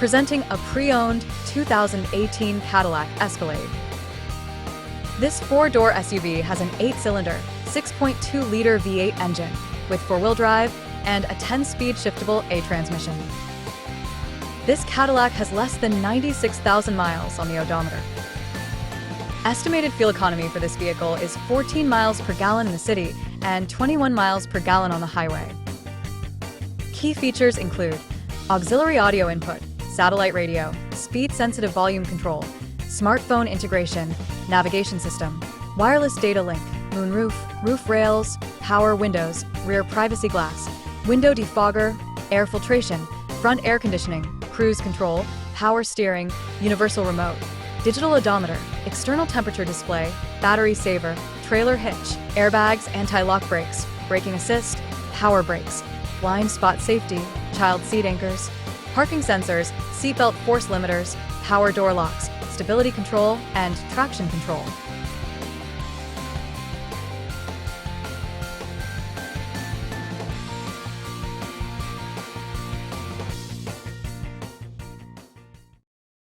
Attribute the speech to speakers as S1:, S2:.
S1: presenting a pre-owned 2018 Cadillac Escalade. This four-door SUV has an 8-cylinder, 6.2-liter V8 engine with four-wheel drive and a 10-speed shiftable A transmission. This Cadillac has less than 96,000 miles on the odometer. Estimated fuel economy for this vehicle is 14 miles per gallon in the city and 21 miles per gallon on the highway. Key features include auxiliary audio input, satellite radio, speed-sensitive volume control, smartphone integration, navigation system, wireless data link, moonroof, roof rails, power windows, rear privacy glass, window defogger, air filtration, front air conditioning, cruise control, power steering, universal remote, digital odometer, external temperature display, battery saver, trailer hitch, airbags, anti-lock brakes, braking assist, power brakes, blind spot safety, child seat anchors, parking sensors, seatbelt force limiters, power door locks, stability control, and traction control.